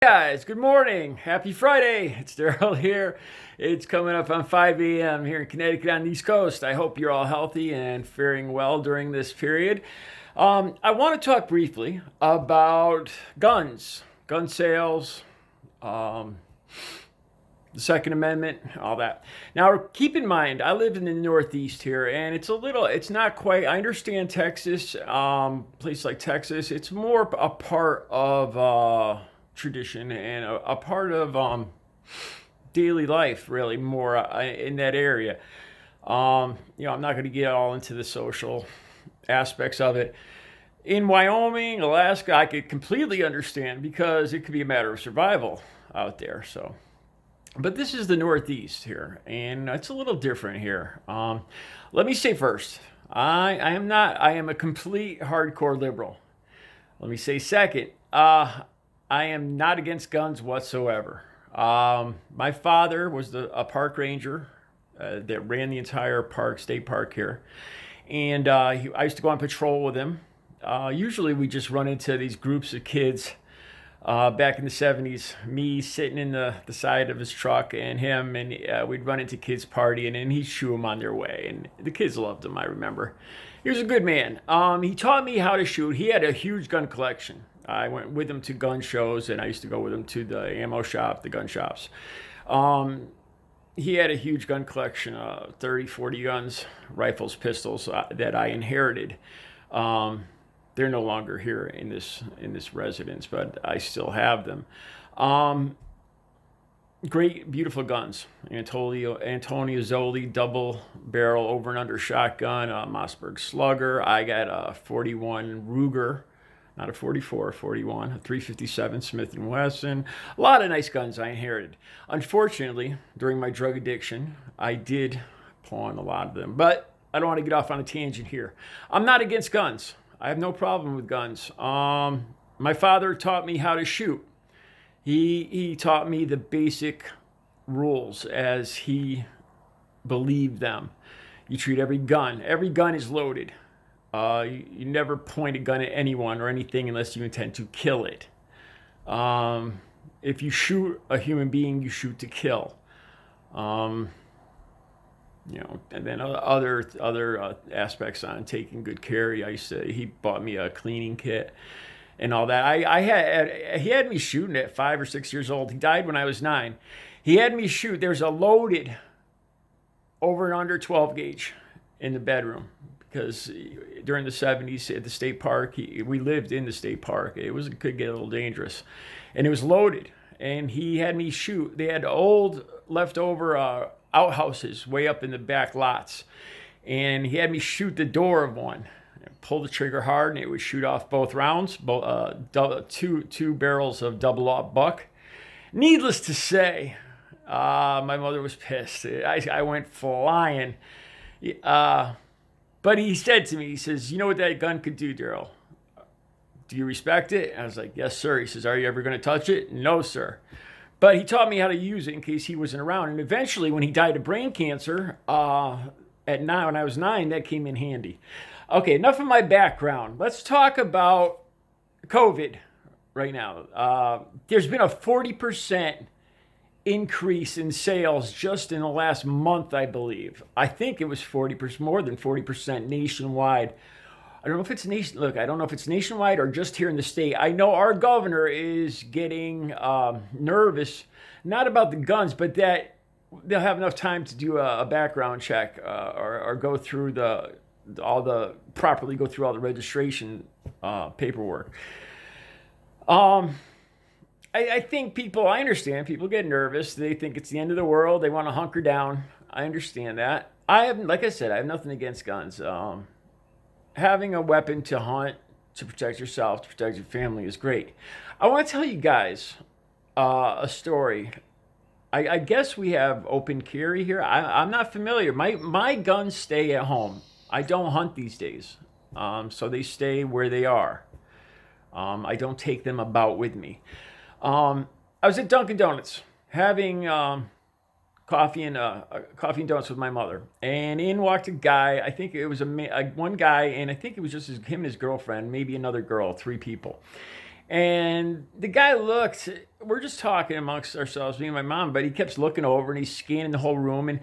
Guys, good morning. Happy Friday. It's Daryl here. It's coming up on 5 a.m. here in Connecticut on the East Coast. I hope you're all healthy and faring well during this period. I want to talk briefly about guns, gun sales, um, the Second Amendment, all that. Now, keep in mind, I live in the Northeast here, and it's not quite, I understand Texas, place like Texas, it's more a part of tradition and a part of daily life, really, more in that area. I'm not going to get all into the social aspects of it. In Wyoming, Alaska, I could completely understand because it could be a matter of survival out there. So, but this is the Northeast here, and it's a little different here. Let me say first, I am not. I am a complete hardcore liberal. Let me say second, I am not against guns whatsoever. My father was a park ranger that ran the entire state park here, and I used to go on patrol with him. Usually, we just run into these groups of kids. Back in the 70s, me sitting in the side of his truck and him, and we'd run into kids partying, and he'd shoo them on their way. And the kids loved him, I remember. He was a good man. He taught me how to shoot. He had a huge gun collection. I went with him to gun shows, and I used to go with him to the ammo shop, the gun shops. He had a huge gun collection, 30, 40 guns, rifles, pistols that I inherited. They're no longer here in this residence, but I still have them. Great, beautiful guns. Antonio Zoli double barrel over and under shotgun, Mossberg Slugger. I got a 41 Ruger, not a 44, a 41, a 357 Smith & Wesson. A lot of nice guns I inherited. Unfortunately, during my drug addiction, I did pawn a lot of them. But I don't want to get off on a tangent here. I'm not against guns. I have no problem with guns. My father taught me how to shoot. He taught me the basic rules as he believed them. You treat every gun. Every gun is loaded. You never point a gun at anyone or anything unless you intend to kill it. If you shoot a human being, you shoot to kill. And then other aspects on taking good care. He bought me a cleaning kit and all that. He had me shooting at 5 or 6 years old. He died when I was 9. He had me shoot. There's a loaded over and under 12 gauge in the bedroom because during the 70s at the state park, we lived in the state park. It could get a little dangerous, and it was loaded. And he had me shoot. They had old leftover outhouses way up in the back lots, and he had me shoot the door of one, pull the trigger hard, and it would shoot off both rounds, two barrels of double-aught buck. Needless to say, my mother was pissed. I went flying, but he said to me, he says, "You know what that gun could do, Daryl? Do you respect it?" And I was like, "Yes, sir." He says, "Are you ever going to touch it?" "No, sir." But he taught me how to use it in case he wasn't around. And eventually, when he died of brain cancer when I was 9, that came in handy. Okay, enough of my background. Let's talk about COVID right now. There's been a 40% increase in sales just in the last month, I believe. I think it was 40%, more than 40% nationwide. I don't know if it's I don't know if it's nationwide or just here in the state. I know our governor is getting nervous, not about the guns, but that they'll have enough time to do a background check or go through properly go through all the registration paperwork. I think I understand people get nervous. They think it's the end of the world. They want to hunker down. I understand that. Like I said, I have nothing against guns. Having a weapon to hunt, to protect yourself, to protect your family is great. I want to tell you guys a story. I guess we have open carry here. I'm not familiar. My guns stay at home. I don't hunt these days, so they stay where they are. I don't take them about with me. I was at Dunkin' Donuts having coffee and donuts with my mother, and in walked a guy. I think it was one guy, and I think it was just him and his girlfriend, maybe another girl, 3 people. And the guy looks, we're just talking amongst ourselves, me and my mom, but he keeps looking over and he's scanning the whole room. And,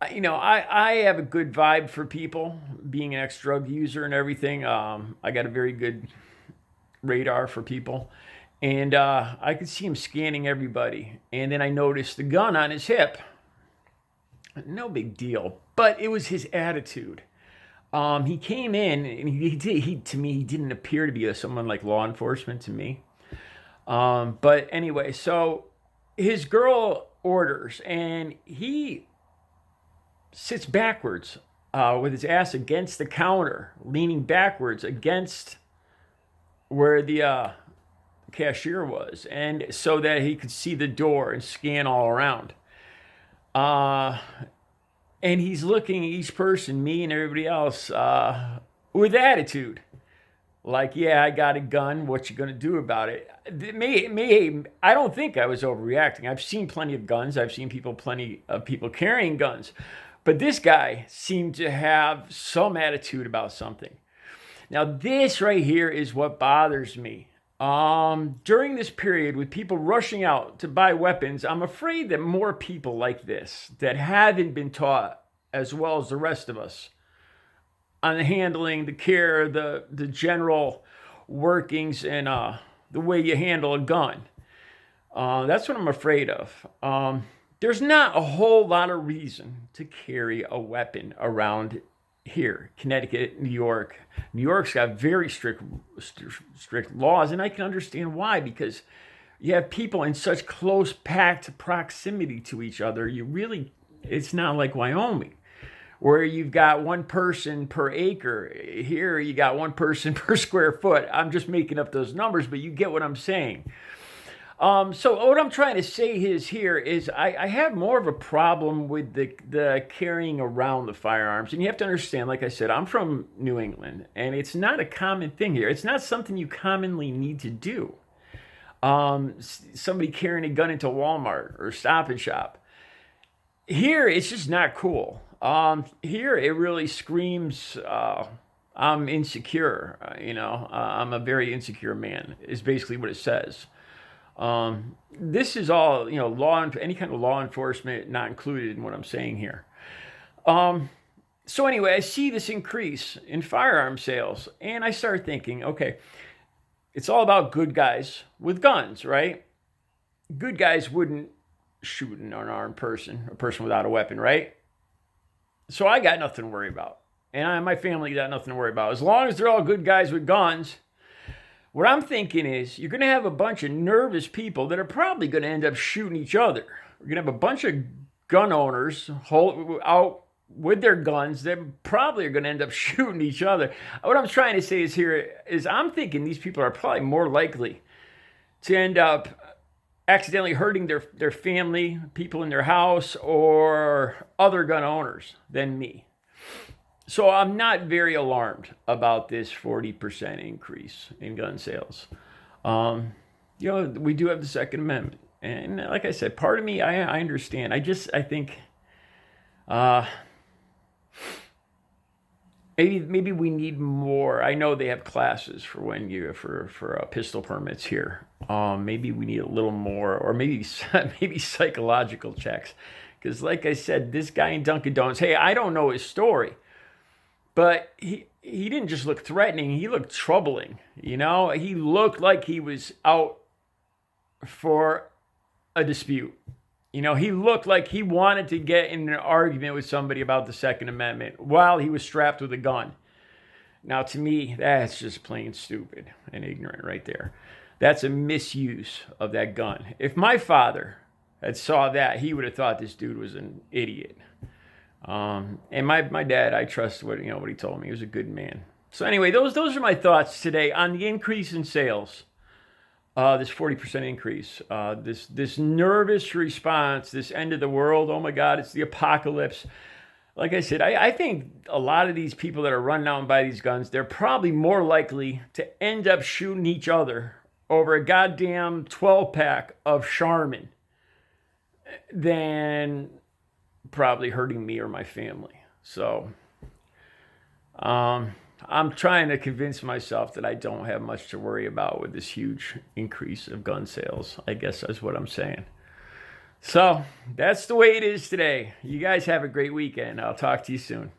I have a good vibe for people, being an ex drug user and everything. I got a very good radar for people. And I could see him scanning everybody. And then I noticed the gun on his hip. No big deal, but it was his attitude. He came in and to me, he didn't appear to be someone like law enforcement to me. But anyway, so his girl orders and he sits backwards with his ass against the counter, leaning backwards against where the cashier was, and so that he could see the door and scan all around. Uh, and he's looking at each person, me and everybody else, with attitude. Like, yeah, I got a gun. What you gonna do about it? I don't think I was overreacting. I've seen plenty of guns. I've seen plenty of people carrying guns, but this guy seemed to have some attitude about something. Now, this right here is what bothers me. During this period, with people rushing out to buy weapons, I'm afraid that more people like this that haven't been taught as well as the rest of us on the handling, the care, the general workings, and the way you handle a gun. That's what I'm afraid of. There's not a whole lot of reason to carry a weapon around here, Connecticut, New York. New York's got very strict laws, and I can understand why, because you have people in such close packed proximity to each other. It's not like Wyoming, where you've got one person per acre. Here you got one person per square foot. I'm just making up those numbers, but you get what I'm saying. So what I'm trying to say is I have more of a problem with the carrying around the firearms. And you have to understand, like I said, I'm from New England, and it's not a common thing here. It's not something you commonly need to do. Somebody carrying a gun into Walmart or Stop and Shop. Here, it's just not cool. Here, it really screams, I'm insecure. I'm a very insecure man, is basically what it says. This is all, any kind of law enforcement not included in what I'm saying here. So anyway, I see this increase in firearm sales, and I start thinking, okay, it's all about good guys with guns, right? Good guys wouldn't shoot an unarmed person, a person without a weapon, right? So I got nothing to worry about. And my family got nothing to worry about. As long as they're all good guys with guns, what I'm thinking is you're going to have a bunch of nervous people that are probably going to end up shooting each other. We're going to have a bunch of gun owners out with their guns that probably are going to end up shooting each other. What I'm trying to say is I'm thinking these people are probably more likely to end up accidentally hurting their family, people in their house, or other gun owners than me. So I'm not very alarmed about this 40% increase in gun sales. We do have the Second Amendment. And like I said, part of me, I understand. I think maybe we need more. I know they have classes for pistol permits here. Maybe we need a little more, or maybe psychological checks. Because like I said, this guy in Dunkin' Donuts, hey, I don't know his story. But he didn't just look threatening, he looked troubling. He looked like he was out for a dispute. He looked like he wanted to get in an argument with somebody about the Second Amendment while he was strapped with a gun. Now, to me, that's just plain stupid and ignorant right there. That's a misuse of that gun. If my father had saw that, he would have thought this dude was an idiot. And my dad, I trust what he told me. He was a good man. So anyway, those are my thoughts today on the increase in sales. This 40% increase, this nervous response, this end of the world. Oh my God, it's the apocalypse. Like I said, I think a lot of these people that are running out and buy these guns, they're probably more likely to end up shooting each other over a goddamn 12-pack of Charmin than probably hurting me or my family. So I'm trying to convince myself that I don't have much to worry about with this huge increase of gun sales. I guess that's what I'm saying. So that's the way it is today. You guys have a great weekend. I'll talk to you soon.